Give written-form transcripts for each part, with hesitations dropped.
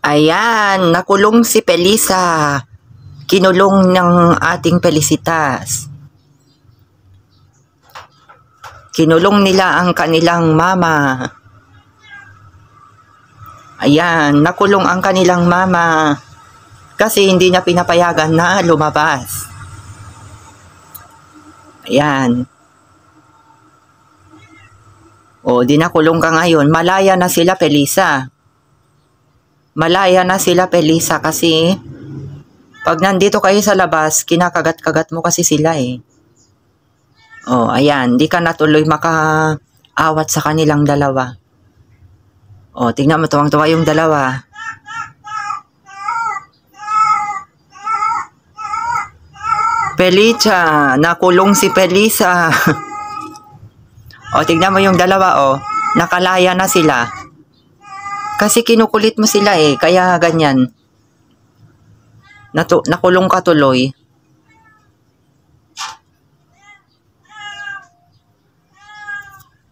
Ayan, nakulong si Pelisa. Kinulong ng ating Felicitas. Kinulong nila ang kanilang mama. Ayan, nakulong ang kanilang mama kasi hindi niya pinapayagan na lumabas. Ayan. O, di nakulong ka ngayon. Malaya na sila, Pelisa. Malaya na sila, Pelisa, kasi pag nandito kayo sa labas, kinakagat-kagat mo kasi sila eh. O, ayan. Di ka natuloy makaawat sa kanilang dalawa. O, tingnan mo, tuwang-tuwa yung dalawa. Pelisa, nakulong si Pelisa. O, tignan mo yung dalawa, o. Nakalaya na sila. Kasi kinukulit mo sila eh, kaya ganyan. Nakulong ka tuloy.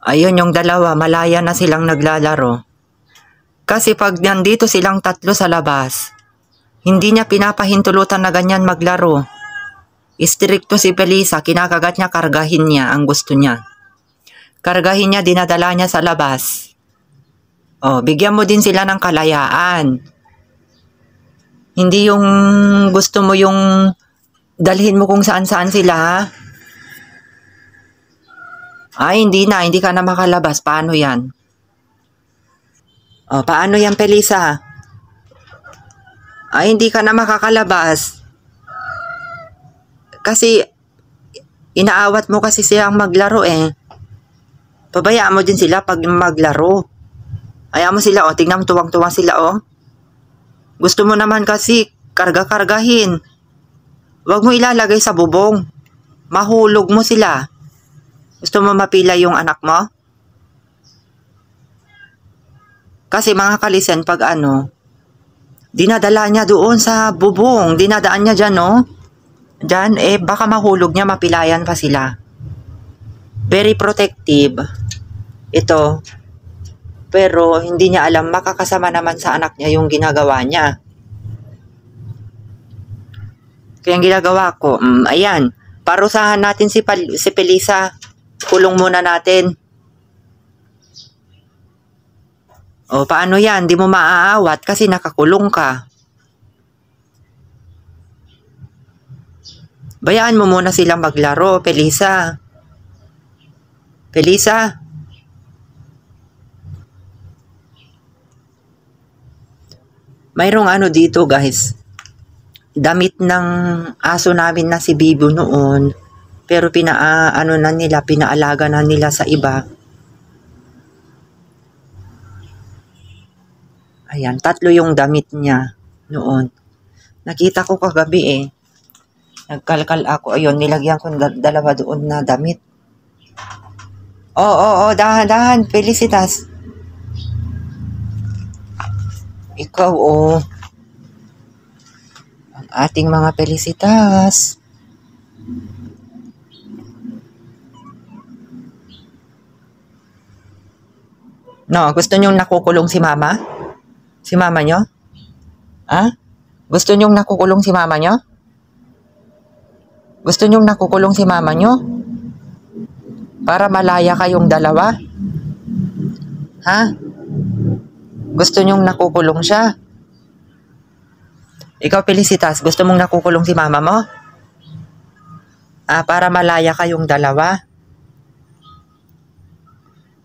Ayun yung dalawa, malaya na silang naglalaro. Kasi pag nandito silang tatlo sa labas, hindi niya pinapahintulutan na ganyan maglaro. Istrikto si Pelisa, kinakagat niya, kargahin niya ang gusto niya. Kargahin niya, dinadala niya sa labas. O, bigyan mo din sila ng kalayaan. Hindi yung gusto mo yung dalhin mo kung saan-saan sila, ha? Ay, hindi ka na makalabas. Paano yan? O, paano yan, Pelisa? Ay, hindi ka na makakalabas. Kasi, inaawat mo kasi silang maglaro eh. Pabayaan mo din sila pag maglaro. Hayaan mo sila, o. Tingnan mo, tuwang-tuwa sila, o. Gusto mo naman kasi karga-kargahin. Huwag mo ilalagay sa bubong. Mahulog mo sila. Gusto mo mapila yung anak mo? Kasi mga kalisen, pag dinadala niya doon sa bubong. Dinadaan niya dyan, no? Dyan, eh, baka mahulog niya, mapilayan pa sila. Very protective. Ito. Pero hindi niya alam, makakasama naman sa anak niya yung ginagawa niya. Kaya ang ginagawa ko, ayan, parusahan natin si Pelisa. Kulong muna natin. O, paano yan? Di mo maaawat kasi nakakulong ka. Bayaan mo muna silang maglaro, Pelisa. Pelisa. Mayroong dito, guys. Damit ng aso namin na si Bibo noon. Pero pinaalaga na nila sa iba. Ayan, 3 yung damit niya noon. Nakita ko kagabi eh. Nagkalkal ako. Ayun, nilagyan ko 2 doon na damit. Oo, dahan-dahan. Felicitas. Ikaw, ang ating mga Felicitas. No, gusto nyong nakukulong si mama? Si mama nyo? Ha? Gusto nyong nakukulong si mama nyo? Gusto nyong nakukulong si mama nyo? Para malaya kayong dalawa? Ha? Gusto nyong nakukulong siya? Ikaw, Felicitas, gusto mong nakukulong si mama mo? Para malaya kayong dalawa?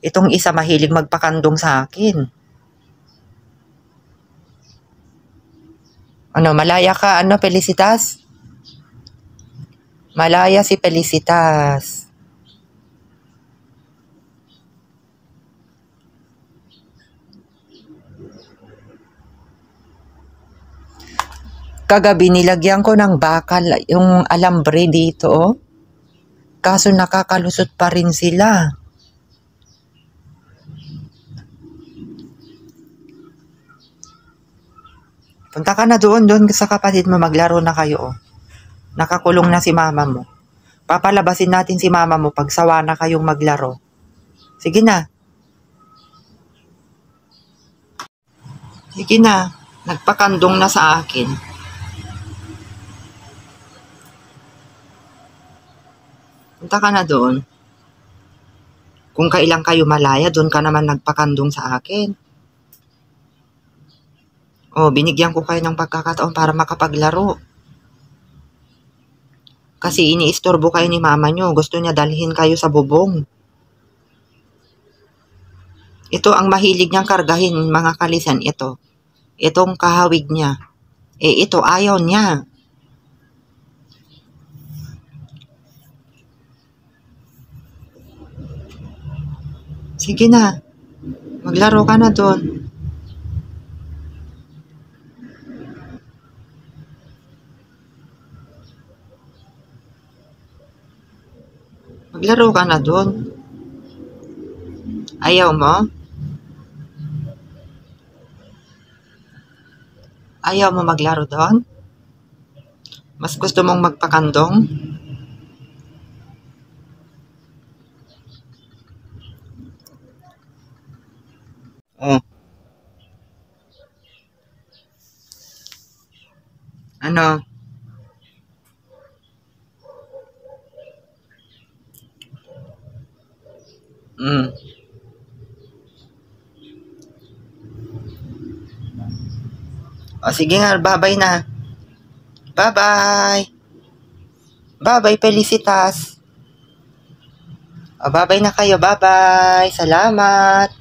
Itong isa mahilig magpakandong sa akin. Malaya ka, Felicitas? Malaya si Felicitas. Kagabi nilagyan ko ng bakal yung alambre dito, oh. Kaso nakakalusot pa rin sila. Punta ka na doon sa kapatid mo, maglaro na kayo, oh. Nakakulong na si mama mo. Papalabasin natin si mama mo pag sawa na kayong maglaro. Sige na. Sige na. Nagpakandong na sa akin. Punta ka na doon. Kung kailan kayo malaya, doon ka naman nagpakandong sa akin. Oh, binigyan ko kayo ng pagkakataon para makapaglaro. Kasi iniistorbo kayo ni mama nyo. Gusto niya dalhin kayo sa bubong. Ito ang mahilig niyang kargahin, mga kalisan. Ito. Itong kahawig niya. Ito ayaw niya. Sige na. Maglaro ka na doon. Maglaro ka na doon. Ayaw mo? Ayaw mo maglaro doon? Mas gusto mong magpakandong? Oh. Ano? O sige nga, bye-bye na. Bye-bye. Bye-bye, Felicitas. O bye-bye na kayo, bye-bye. Salamat.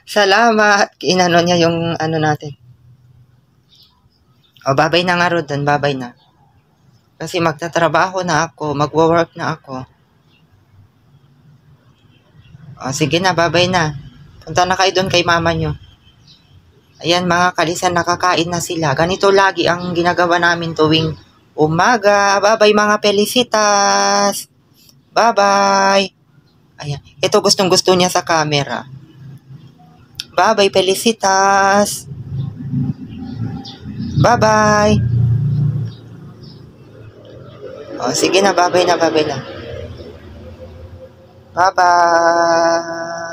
Salamat. Inano niya yung ano natin. O bye-bye na nga Rodan, bye-bye na. Kasi magtatrabaho na ako, magwo-work na ako. O sige na, bye-bye na. Punta na kayo doon kay mama nyo. Ayan mga kalisan, nakakain na sila. Ganito lagi ang ginagawa namin tuwing umaga. Bye-bye mga Felicitas. Bye-bye. Ayan. Ito gustong-gusto niya sa camera. Bye-bye Felicitas. Bye-bye. O sige na, bye-bye na, bye-bye na. Bye-bye.